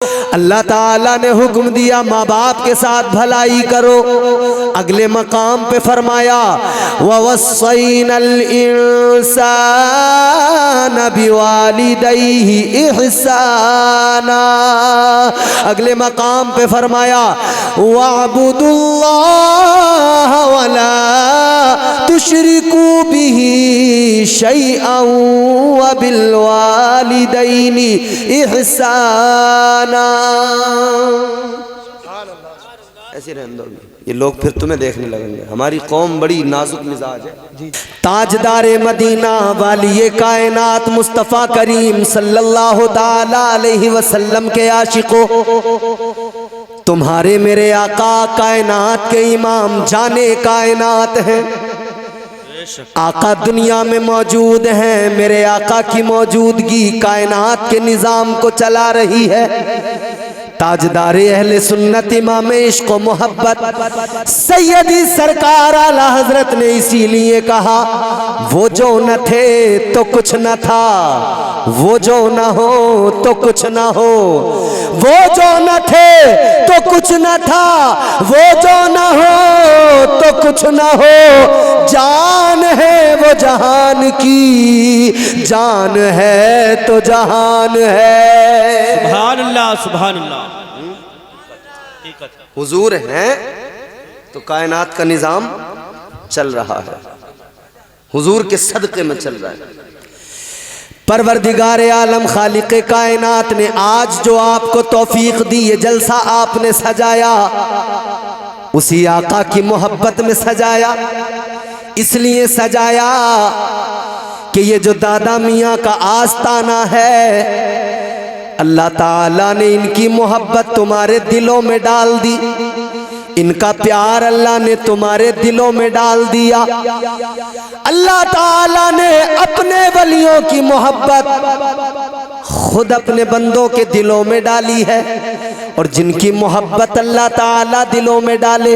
अल्लाह ताला ने हुक्म दिया माँ बाप के साथ भलाई करो। अगले मकाम पे फरमाया ववस्सैनल इंसान बिवालिदैहि इहसाना। अगले मकाम पे फरमाया वअबुदुल्लाह वला तुशरिकू बिही शैअन वबिल वालिदैनि इहसाना। ऐसे रहने दो, ये लोग फिर तुम्हें देखने लगेंगे। हमारी कौम बड़ी नाजुक मिजाज है। ताजदारे मदीना वाली कायनात मुस्तफ़ा करीम सल्लल्लाहु ताला अलैहि वसल्लम के आशिकों, तुम्हारे मेरे आका कायनात के इमाम जाने कायनात हैं। आका दुनिया में मौजूद हैं। मेरे आका की मौजूदगी कायनात के निज़ाम को चला रही है। ताजदारे अहले सुन्नत इमाम इश्क़ व मोहब्बत सैयदी सरकार आला हजरत ने इसीलिए कहा वो जो न थे तो कुछ न था, वो जो न हो तो कुछ न हो। वो जो न थे तो कुछ न था, वो जो न हो तो कुछ न हो। जान है वो जहान की, जान है तो जहान है। सुभान अल्लाह सुभान अल्लाह। हुजूर हैं तो कायनात का निजाम चल रहा है, हुजूर के सदक़े में चल रहा है। परवरदिगार आलम खालिक़े कायनात ने आज जो आपको तौफीक दी, ये जलसा आपने सजाया, उसी आका की मोहब्बत में सजाया। इसलिए सजाया कि ये जो दादा मियाँ का आस्ताना है, अल्लाह ताला ने इनकी मोहब्बत तुम्हारे दिलों में डाल दी, इनका प्यार अल्लाह ने तुम्हारे दिलों में डाल दिया। अल्लाह ताला ने अपने वलियों की मोहब्बत खुद अपने बंदों के दिलों में डाली है। और जिनकी मोहब्बत अल्लाह ताला दिलों में डाले,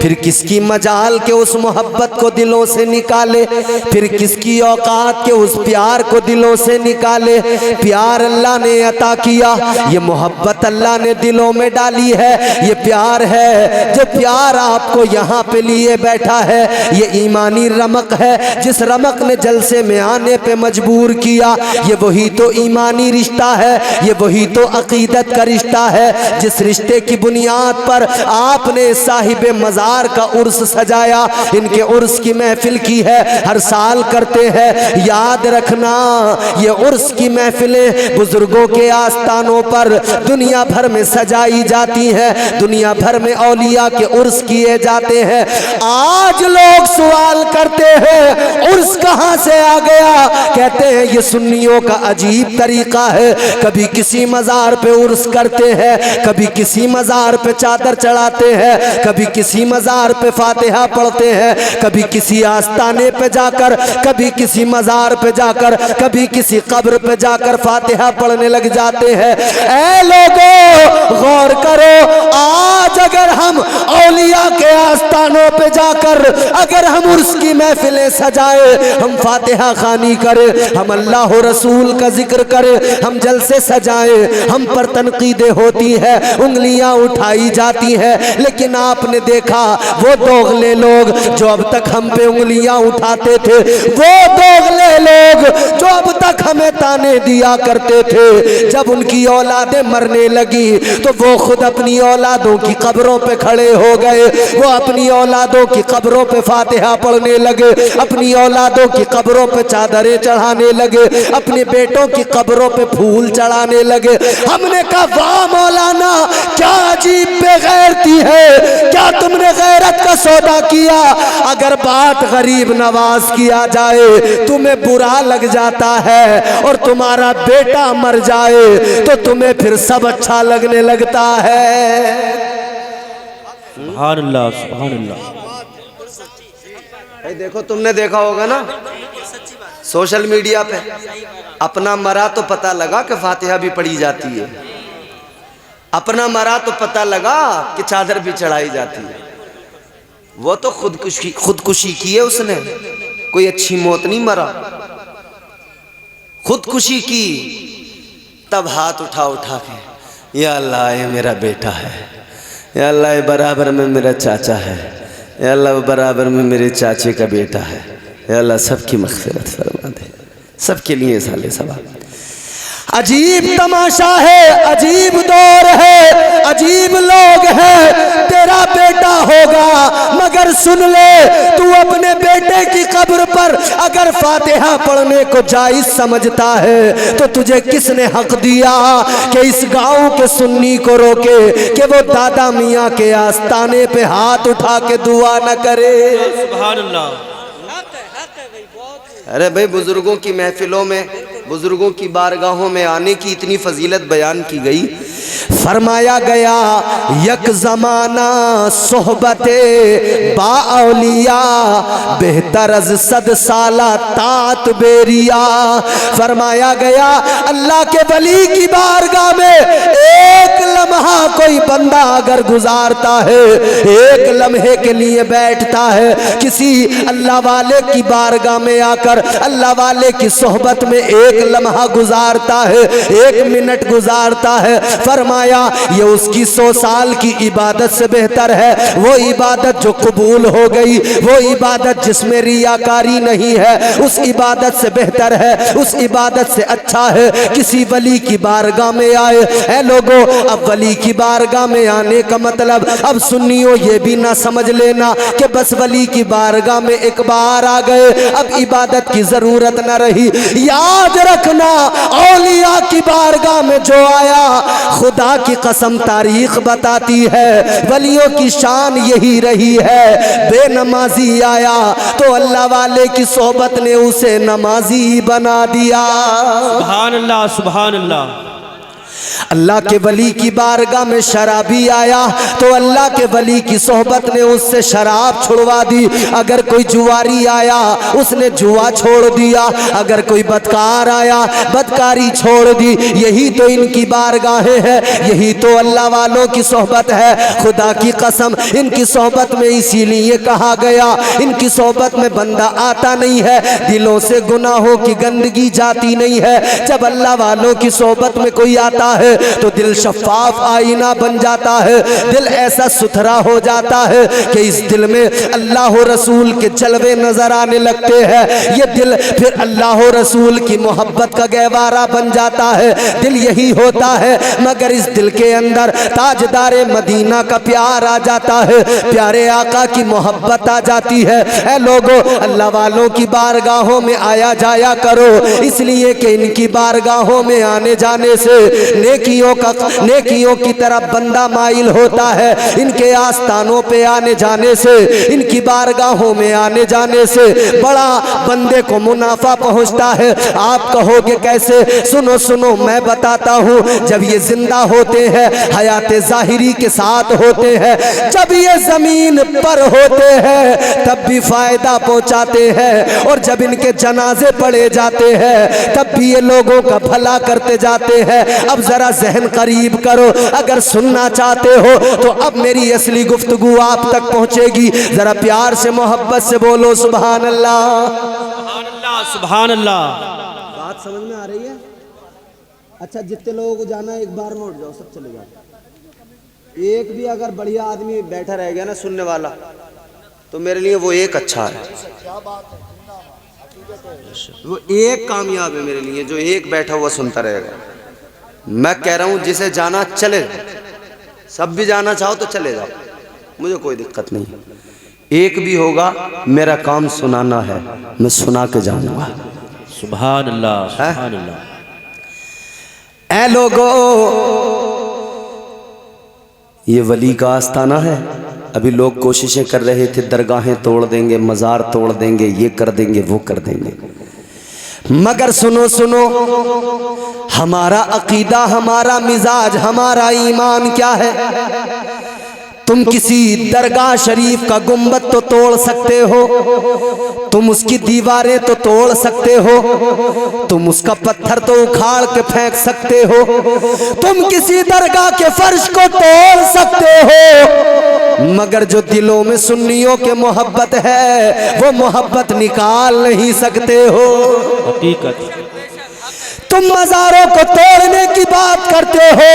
फिर किसकी मजाल के उस मोहब्बत को दिलों से निकाले, फिर किसकी औकात के उस प्यार को दिलों से निकाले। प्यार अल्लाह ने अता किया, ये मोहब्बत अल्लाह ने दिलों में डाली है। ये प्यार है जो प्यार आपको यहाँ पे लिए बैठा है, ये ईमानी रमक है जिस रमक ने जलसे में आने पे मजबूर किया। ये वही तो ईमानी रिश्ता है, ये वही तो अकीदत का रिश्ता है जिस रिश्ते की बुनियाद पर आपने साहिबे मज़ार का उर्स सजाया। इनके उर्स की महफिल की है, हर साल करते हैं। याद रखना ये उर्स की महफिलें बुजुर्गों के आस्थानों पर दुनिया भर में सजाई जाती हैं, दुनिया भर में औलिया के उर्स किए जाते हैं। आज लोग सवाल करते हैं उर्स कहाँ से आ गया? कहते हैं ये सुन्नियों का अजीब तरीका है, कभी किसी मज़ार पे उर्स करते हैं, कभी किसी मज़ार पे चादर चढ़ाते हैं, कभी किसी मज़ार पे फातिहा पढ़ते हैं, कभी किसी आस्ताने पे जाकर, कभी किसी मज़ार पे जाकर, कभी किसी कब्र पे जाकर फातिहा पढ़ने लग जाते हैं। ऐ लोगों गौर करो, आज अगर हम औलिया के आस्तानों पे जाकर अगर हम उर्स की महफिलें सजाए, हम फातिहा खानी करें, हम अल्लाह रसूल का जिक्र करें, हम जलसे सजाए, हम पर तनकीदें होती है, उंगलियां उठाई जाती है। लेकिन आपने देखा वो दोगले लोग जो अब तक हम पे उंगलियां उठाते थे, वो दोगले लोग जो अब तक हमें ताने दिया करते थे, जब उनकी औलादें मरने लगी तो वो खुद अपनी औलादों की कब्रों पे खड़े हो गए। वो अपनी औलादों की कब्रों पे फातिहा पढ़ने लगे, अपनी औलादों की कब्रों पे चादरें चढ़ाने लगे, अपने बेटों की कब्रों पे फूल चढ़ाने लगे। हमने कहा वाह मौलाना, क्या अजीब बेगैरती है, क्या तुमने गैरत का सौदा किया? अगर बात गरीब नवाज किया जाए तुम्हें बुरा लग जाता है, और तुम्हारा बेटा मर जाए तो तुम्हें फिर सब अच्छा लगने लगता है। सुभान अल्लाह सुभान अल्लाह। देखो तुमने देखा होगा ना सोशल मीडिया पे, अपना मरा तो पता लगा कि फातिहा भी पढ़ी जाती है, अपना मरा तो पता लगा कि चादर भी चढ़ाई जाती है। वो तो खुदकुशी की है उसने, कोई अच्छी मौत नहीं मरा। खुदकुशी की तब हाथ उठा उठा के या अल्लाह ये मेरा बेटा है, या अल्लाह ये बराबर में मेरा चाचा है, या अल्लाह बराबर में मेरे चाचे का बेटा है, या अल्लाह सबकी मग़फ़िरत फरमा दे, सबके लिए साले सवाब। अजीब तमाशा है, अजीब दौर है, अजीब लोग हैं। तेरा बेटा होगा मगर सुन ले, तू अपने बेटे की कब्र पर अगर फातिहा पढ़ने को जायज समझता है तो तुझे किसने हक दिया कि इस गांव के सुन्नी को रोके कि वो दादा मियाँ के आस्ताने पे हाथ उठा के दुआ न करे। सुभान अल्लाह। अरे भाई, बुजुर्गों की महफिलों में, बुजुर्गों की बारगाहों में आने की इतनी फजीलत बयान की गई। फरमाया गया यक ज़माना सोहबते बाऔलिया बेहतर अज सद साला तात बेरिया। फरमाया गया अल्लाह के वली की बारगाह में एक लम्हा कोई बंदा अगर गुजारता है, एक लम्हे के लिए बैठता है किसी अल्लाह वाले की बारगाह में आकर अल्लाह वाले की सोहबत में एक लम्हा गुजारता है, एक मिनट गुजारता है, फरमाया ये उसकी 100 साल की इबादत से बेहतर है। वो इबादत जो कबूल हो गई, वो इबादत जिसमें रियाकारी नहीं है, उस इबादत से बेहतर है, उस इबादत से अच्छा है किसी वली की बारगाह में आए। ऐ लोगों, अब वली की बारगाह में आने का मतलब, अब सुन्नियों ये भी ना समझ लेना कि बस वली की बारगाह में एक बार आ गए अब इबादत की जरूरत न रही। याद रखना, औलिया की बारगाह में जो आया, खुदा की कसम तारीख बताती है वलियों की शान यही रही है। बेनमाजी आया तो अल्लाह वाले की सोहबत ने उसे नमाजी बना दिया। सुभान अल्लाह, सुभान अल्लाह। अल्लाह के वली की बारगाह में शराबी आया तो अल्लाह के वली की सोहबत ने उससे शराब छुड़वा दी। अगर कोई जुआरी आया उसने जुआ छोड़ दिया, अगर कोई बदकार आया बदकारी छोड़ दी। यही तो इनकी बारगाहें हैं, यही तो अल्लाह वालों की सोहबत है। खुदा की कसम इनकी सोहबत में इसीलिए कहा गया, इनकी सोहबत में बंदा आता नहीं है, दिलों से गुनाहों की गंदगी जाती नहीं है। जब अल्लाह वालों की सोहबत में कोई आता है तो दिल शफाफ आईना बन जाता है, दिल ऐसा सुथरा हो जाता है कि इस दिल में अल्लाह रसूल के जलवे नजर आने लगते हैं। ये दिल फिर अल्लाह रसूल की मोहब्बत का गहवारा बन जाता है। दिल यही होता है, मगर इस दिल के अंदर ताजदारे मदीना का प्यार आ जाता है, प्यारे आका की मोहब्बत आ जाती है। ऐ लोगों, अल्लाह वालों की बारगाहों में आया जाया करो, इसलिए कि इनकी बारगाहों में आने जाने से नेकियों की तरफ बंदा माइल होता है। इनके आस्थानों पे आने जाने से, इनकी बारगाहों में आने जाने से बड़ा बंदे को मुनाफा पहुंचता है। आप कहोगे कैसे? सुनो सुनो, मैं बताता हूँ। जब ये जिंदा होते हैं, हयात ज़ाहिरी के साथ होते हैं, जब ये जमीन पर होते हैं तब भी फायदा पहुंचाते हैं, और जब इनके जनाजे पड़े जाते हैं तब भी ये लोगों का भला करते जाते हैं। अब जरा जहन करीब करो, अगर सुनना चाहते हो तो अब मेरी असली गुफ्तगू आप तक पहुंचेगी। जरा प्यार से मोहब्बत से बोलो सुभान अल्लाह, सुभान अल्लाह, सुभान अल्लाह। बात समझ में आ रही है? अच्छा, जितने लोगों को जाना है एक बार में उठ जाओ, सब चले जाओ। एक भी अगर बढ़िया आदमी बैठा रह गया ना सुनने वाला, तो मेरे लिए वो एक अच्छा है, वो एक कामयाब है मेरे लिए, जो एक बैठा हुआ सुनता रहेगा। मैं कह रहा हूं जिसे जाना चले, सब भी जाना चाहो तो चले जाओ, मुझे कोई दिक्कत नहीं। एक भी होगा, मेरा काम सुनाना है, मैं सुना के जाऊंगा। सुभान अल्लाह, सुभान अल्लाह। ऐ लोगो, ये वली का आस्थाना है। अभी लोग कोशिशें कर रहे थे दरगाहें तोड़ देंगे, मज़ार तोड़ देंगे, ये कर देंगे, वो कर देंगे, मगर सुनो सुनो, हमारा अकीदा, हमारा मिजाज, हमारा ईमान क्या है? तुम किसी दरगाह शरीफ का गुंबद तो तोड़ सकते हो, तुम उसकी दीवारें तो तोड़ सकते हो, तुम उसका पत्थर तो उखाड़ के फेंक सकते हो, तुम किसी दरगाह के फर्श को तोड़ सकते हो, मगर जो दिलों में सुन्नियों के मोहब्बत है वो मोहब्बत निकाल नहीं सकते हो। हकीकत। तुम मज़ारों को तोड़ने की बात करते हो,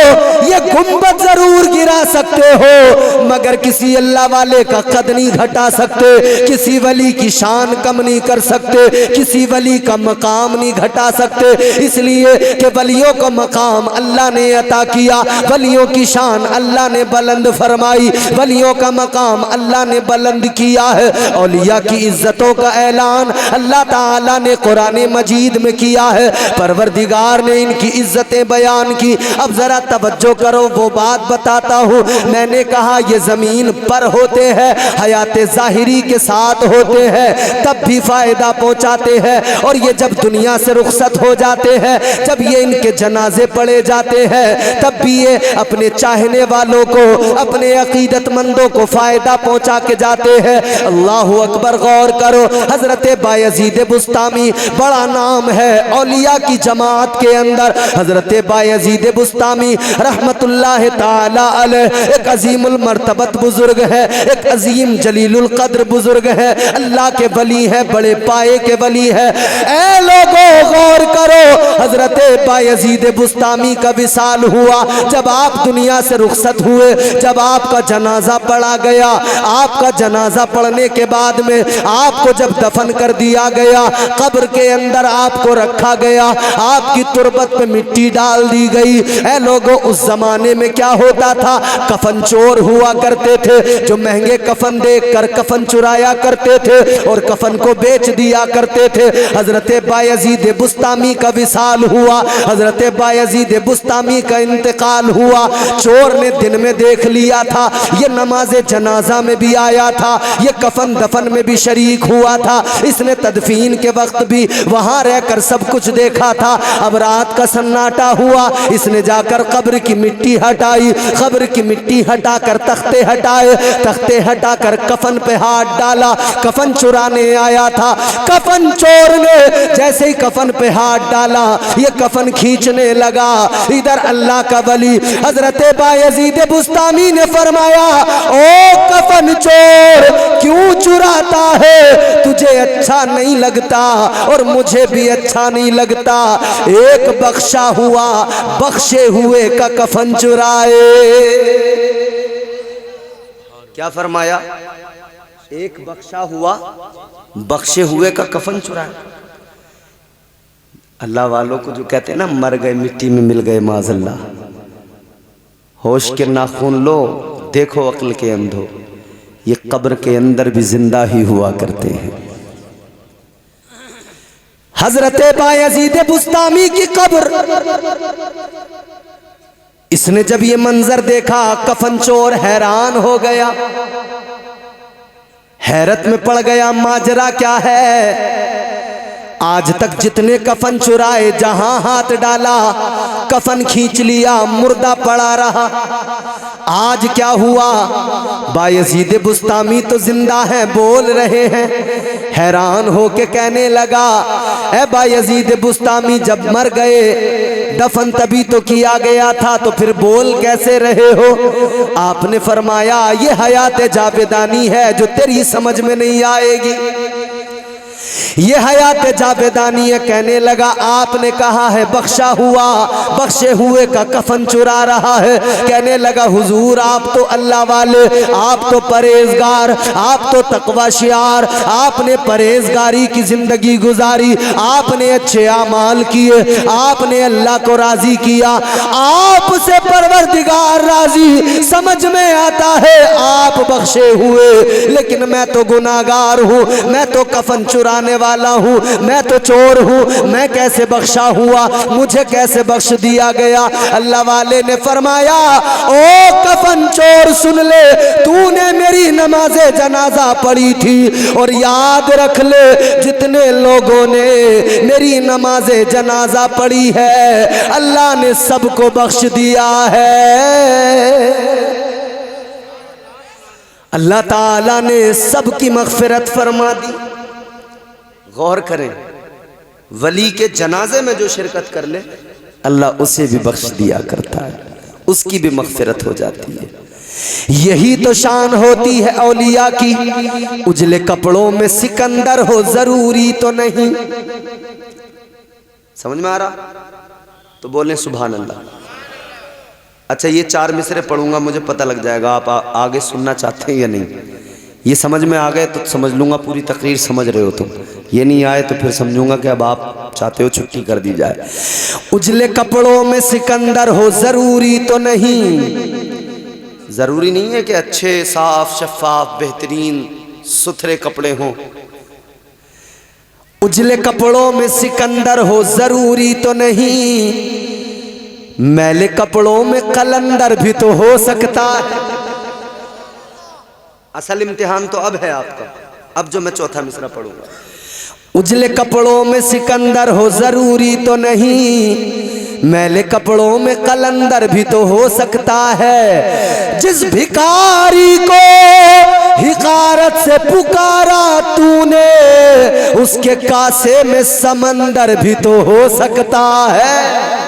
ये गुंबद जरूर गिरा सकते हो मगर किसी अल्लाह वाले का कद नहीं घटा सकते, किसी वली की शान कम नहीं कर सकते, किसी वली का मकाम नहीं घटा सकते। इसलिए कि वलियों को मकाम अल्लाह ने अता किया, वलियों की शान अल्लाह ने बुलंद फरमाई, वलियों का मकाम अल्लाह ने बुलंद किया है। औलिया की इज्जतों का ऐलान अल्लाह ताला ने कुरान मजीद में किया है, परवरदिगार ने इनकी इज्जतें बयान की। अब जरा तवज्जो करो, वो बात बताता हूँ। मैंने कहा ये जमीन पर होते हैं, हयात ज़ाहिरी के साथ होते हैं, तब भी फायदा पहुँचाते हैं, और ये जब दुनिया से रुखसत हो जाते हैं, जब ये इनके जनाजे पढ़े जाते हैं, तब भी ये अपने चाहने वालों को, अपने अकीदतमंदों को फायदा पहुँचा के जाते हैं। अल्लाह अकबर। गौर करो, हजरत बायजीद बुस्तामी बड़ा नाम है औलिया की जमात के अंदर। हजरत बायजीद बुस्तामी रहमतुल्लाह ताला अलैह एक अजीमुल मर्तबत बुजुर्ग है, एक अजीम जलीलुल कद्र बुजुर्ग है, अल्लाह के वली है, बड़े पाए के वली है। ऐ लोगों गौर करो, हजरत बायजीद बुस्तामी का विसाल हुआ जब आप दुनिया से रुखसत हुए, जब आपका जनाजा पढ़ा गया। आपका जनाजा पढ़ने के बाद में आपको जब दफन कर दिया गया, कब्र के अंदर आपको रखा गया, आपकी तुरबत पे मिट्टी डाल दी गई। ऐ लोगों, उस जमाने में क्या होता था, कफन चोर हुआ करते थे जो महंगे कफन देखकर कफन चुराया करते थे और कफन को बेच दिया करते थे। हजरत बायजीद बुस्तामी का विसाल हुआ, हजरत बायजीद बुस्तामी का इंतकाल हुआ। चोर ने दिन में देख लिया था, ये नमाज जनाजा में भी आया था, ये कफन दफन में भी शरीक हुआ था, इसने तदफीन के वक्त भी वहां रहकर सब कुछ देखा था। अब रात का सन्नाटा हुआ, इसने जाकर कब्र की मिट्टी हटाई, कब्र की मिट्टी हटाकर तख्ते हटाए, तख्ते हटाकर कफन पे हाथ डाला, कफन चुराने आया था। कफन चोर ने जैसे ही कफन पे हाथ डाला, ये कफन खींचने लगा। इधर अल्लाह का वली हजरत बायजीद बुस्तामी ने फरमाया, ओ कफन चोर क्यों चुराता है, तुझे अच्छा नहीं लगता और मुझे भी अच्छा नहीं लगता। एक बख्शा हुआ बख्शे हुए का कफन चुराए। क्या फरमाया? एक बख्शा हुआ बख्शे हुए का कफन चुराए। अल्लाह वालों को जो कहते हैं ना, मर गए मिट्टी में मिल गए माज़अल्लाह। होश के नाखून लो, देखो अक्ल के अंधो, ये कब्र के अंदर भी जिंदा ही हुआ करते हैं। हजरत बायजीद बुस्तामी की कब्र, इसने जब ये मंजर देखा, कफन चोर हैरान हो गया, हैरत में पड़ गया। माजरा क्या है? आज तक जितने कफन चुराए, जहां हाथ डाला कफन खींच लिया, मुर्दा पड़ा रहा। आज क्या हुआ? बायजीद बुस्तामी तो जिंदा है, बोल रहे हैं। हैरान होके कहने लगा, ए बायजीद बुस्तामी, जब मर गए दफन तभी तो किया गया था, तो फिर बोल कैसे रहे हो? आपने फरमाया, ये हयात जावेदानी है जो तेरी समझ में नहीं आएगी, ये हयात जावेदानी है। कहने लगा, आपने कहा है बख्शा हुआ, बख्शे हुए का कफन चुरा रहा है। कहने लगा, हुजूर आप तो अल्लाह वाले, आप तो परहेजगार, आप तो तकवा शियार, आपने परहेजगारी की जिंदगी गुजारी, आपने अच्छे आमाल किए, आपने अल्लाह को राजी किया, आपसे परवरदिगार राजी, समझ में आता है आप बख्शे हुए, लेकिन मैं तो गुनाहगार हूँ, मैं तो कफन चुराने वाला हूँ, मैं तो चोर हूँ, मैं कैसे बख्शा हुआ, मुझे कैसे बख्श दिया गया? अल्लाह वाले ने फरमाया, ओ कफन चोर सुन ले, तूने मेरी नमाज़े जनाजा पढ़ी थी, और याद रख ले जितने लोगों ने मेरी नमाज़े जनाजा पढ़ी है, अल्लाह ने सबको बख्श दिया है। अल्लाह ताला ने सबकी मग़फ़िरत फरमा दी। गौर करें, वली के जनाजे में जो शिरकत कर ले, अल्लाह उसे भी बख्श दिया करता है, उसकी भी मग़फ़िरत हो जाती है। यही तो शान होती है औलिया की। उजले कपड़ों में सिकंदर हो जरूरी तो नहीं, समझ में आ रहा? तो बोलें सुभान अल्लाह। अच्छा, ये 4 मिसरे पढ़ूंगा, मुझे पता लग जाएगा आप आगे सुनना चाहते हैं या नहीं। ये समझ में आ गए तो समझ लूँगा पूरी तकरीर समझ रहे हो तुम, ये नहीं आए तो फिर समझूंगा कि अब आप चाहते हो छुट्टी कर दी जाए। उजले कपड़ों में सिकंदर हो ज़रूरी तो नहीं, ज़रूरी नहीं है कि अच्छे साफ शफाफ बेहतरीन सुथरे कपड़े हों। उजले कपड़ों में सिकंदर हो ज़रूरी तो नहीं, मैले कपड़ों में कलंदर भी तो हो सकता है। असल इम्तिहान तो अब है आपका, अब जो मैं चौथा मिसरा पढ़ूंगा। उजले कपड़ों में सिकंदर हो ज़रूरी तो नहीं, मैले कपड़ों में कलंदर भी तो हो सकता है। जिस भिखारी को हिकारत से पुकारा तूने, उसके कासे में समंदर भी तो हो सकता है।